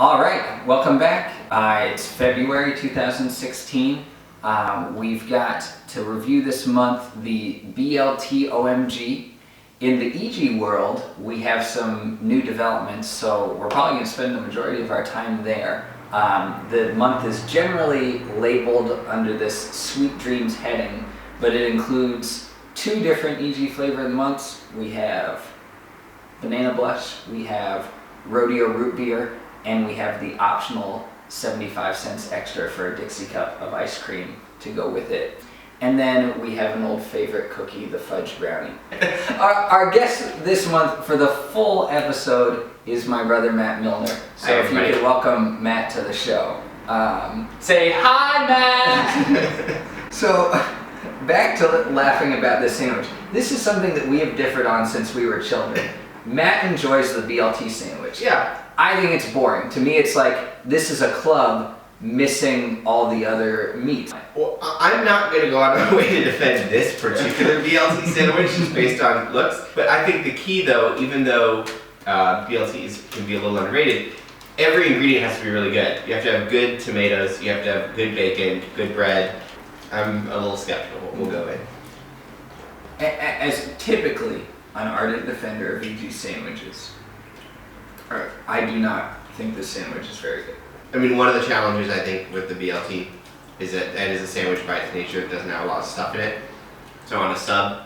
All right, welcome back. It's February 2016. We've got to review this month the BLT OMG. In the Eegee world, we have some new developments, so we're probably going to spend the majority of our time there. The month is generally labeled under this Sweet Dreams heading, but it includes two different Eegee flavor of the months. We have Banana Blush, we have Rodeo Rootbeer, and we have the optional 75 cents extra for a Dixie cup of ice cream to go with it. And then we have an old favorite cookie, the Fudge Brownie. Our guest this month for the full episode is my brother Matt Milner. So Hi, if you could welcome Matt to the show. Say hi, Matt! So back to laughing about this sandwich. This is something that we have differed on since we were children. Matt enjoys the BLT sandwich. Yeah. I think it's boring. To me, it's like this is a club missing all the other meat. Well, I'm not going to go out of my way to defend this particular BLT sandwich just based on looks, but I think the key though, even though BLTs can be a little underrated, every ingredient has to be really good. You have to have good tomatoes, you have to have good bacon, good bread. I'm a little skeptical. We'll go in. As typically an ardent defender of Eegee sandwiches, I do not think this sandwich is very good. I mean, one of the challenges I think with the BLT is that it is a sandwich by its nature. It doesn't have a lot of stuff in it. So on a sub,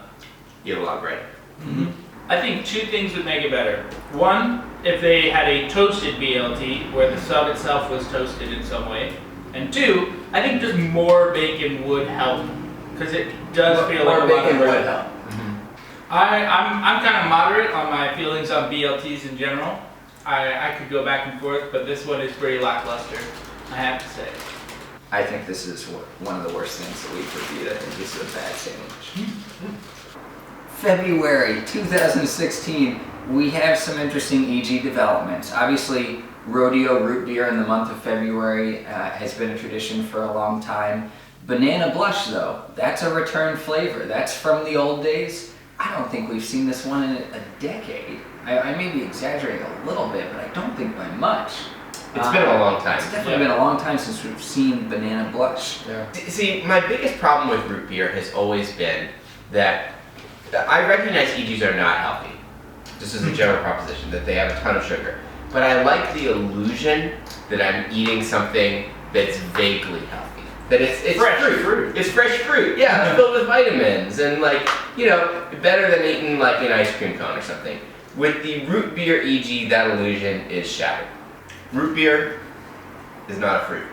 you have a lot of bread. Mm-hmm. I think two things would make it better. One, if they had a toasted BLT where the sub itself was toasted in some way. And two, I think just more bacon would help because it does feel like a lot of bread. Help. I'm kind of moderate on my feelings on BLTs in general. I could go back and forth, but this one is pretty lackluster, I have to say. I think this is one of the worst things that we've reviewed. I think this is a bad sandwich. February 2016, we have some interesting Eegee developments. Obviously, Rodeo Rootbeer in the month of February has been a tradition for a long time. Banana Blush, though, that's a return flavor. That's from the old days. I don't think we've seen this one in a decade. I may be exaggerating a little bit, but I don't think by much. It's been a long time. It's definitely been a long time since we've seen Banana Blush. Yeah. See, my biggest problem with root beer has always been that I recognize Eegees are not healthy. Just as a general proposition, that they have a ton of sugar. But I like the illusion that I'm eating something that's vaguely healthy. That it's fresh fruit. It's fresh fruit, yeah, it's filled with vitamins and better than eating like an ice cream cone or something. With the root beer Eegee, that illusion is shattered. Root beer is not a fruit.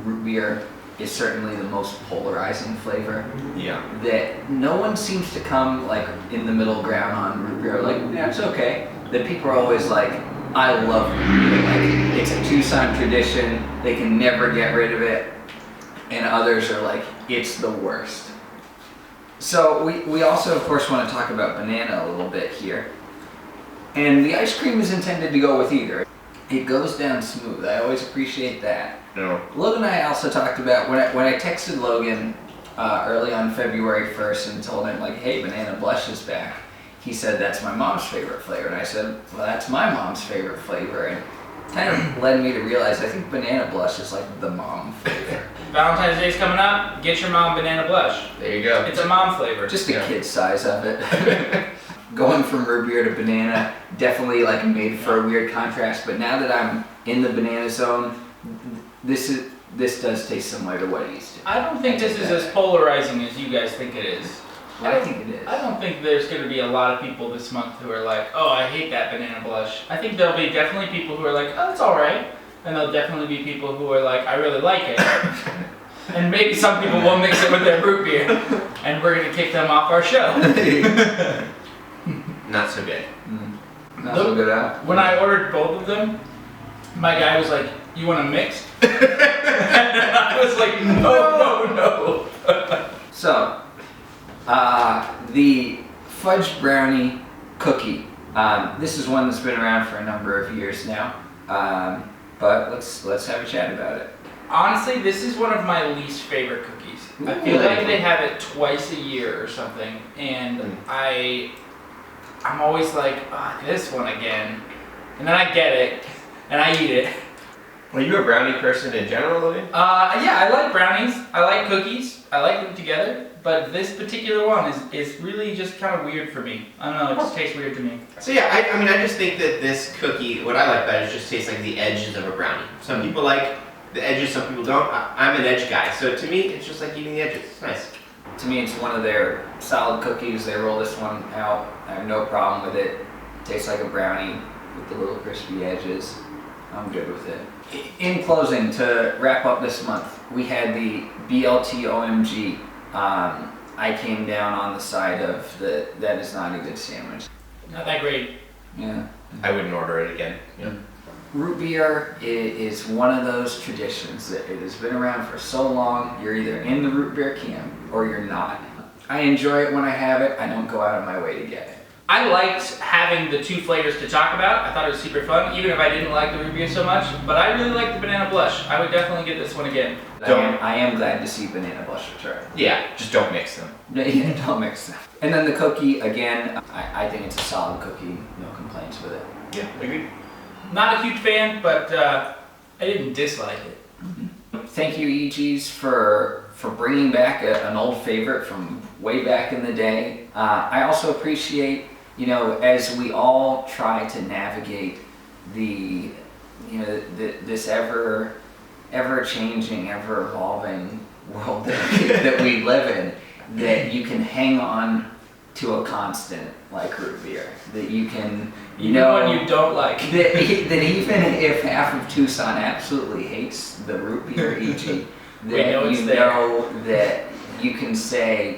Root beer is certainly the most polarizing flavor. Yeah. That no one seems to come like in the middle ground on root beer. Like, yeah, it's okay. That people are always like, I love root beer. Like, it's a Tucson tradition. They can never get rid of it. And others are like, it's the worst. So we also, of course, want to talk about banana a little bit here. And the ice cream is intended to go with either. It goes down smooth. I always appreciate that. No. Logan and I also talked about, when I texted Logan early on February 1st and told him, like, hey, Banana Blush is back. He said, that's my mom's favorite flavor. And I said, well, that's my mom's favorite flavor. And kind of led me to realize I think Banana Blush is like the mom flavor. Valentine's Day's coming up, get your mom Banana Blush. There you go. It's a mom flavor. Just the kid size of it. Going from root beer to banana, definitely like made for a weird contrast, but now that I'm in the banana zone, this does taste similar to what it used to. I don't think this is as polarizing as you guys think it is. I think it is. I don't think there's going to be a lot of people this month who are like, oh, I hate that Banana Blush. I think there'll be definitely people who are like, oh, it's alright. And there'll definitely be people who are like, I really like it. And maybe some people will mix it with their root beer. And we're going to kick them off our show. Not so good. Not so good out. When I ordered both of them, my guy was like, you want a mix? And I was like, no. So, the Fudge Brownie cookie. This is one that's been around for a number of years now. But let's have a chat about it. Honestly, this is one of my least favorite cookies. I feel like they have it twice a year or something, and I'm always like, this one again. And then I get it, and I eat it, Are you a brownie person in general, Louis? Yeah, I like brownies. I like cookies. I like them together. But this particular one is really just kind of weird for me. I don't know, it just tastes weird to me. So yeah, I mean, I just think that this cookie, what I like about it, just tastes like the edges of a brownie. Some people like the edges, some people don't. I'm an edge guy, so to me, it's just like eating the edges. It's nice. To me, it's one of their solid cookies. They roll this one out. I have no problem with it. Tastes like a brownie with the little crispy edges. I'm good with it. In closing, to wrap up this month, we had the BLT OMG. I came down on the side of that is not a good sandwich. Not that great. Yeah. I wouldn't order it again. Yeah. Root beer is one of those traditions that it has been around for so long. You're either in the root beer camp or you're not. I enjoy it when I have it. I don't go out of my way to get it. I liked having the two flavors to talk about. I thought it was super fun, even if I didn't like the root beer so much. But I really like the banana blush. I would definitely get this one again. I am glad to see banana blush return. Yeah, just don't mix them. Yeah, don't mix them. And then the cookie, again, I think it's a solid cookie. No complaints with it. Yeah, agreed. Not a huge fan, but I didn't dislike it. Thank you, Eegee's, for bringing back an old favorite from way back in the day. I also appreciate, as we all try to navigate this ever changing, ever evolving world that we live in, that you can hang on to a constant like root beer. That you can, Even when you don't like. that even if half of Tucson absolutely hates the root beer Eegee, that you can say,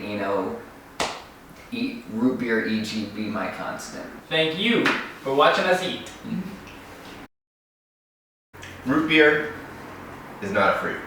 root beer Eegee be my constant. Thank you for watching us eat. Root beer is not a fruit.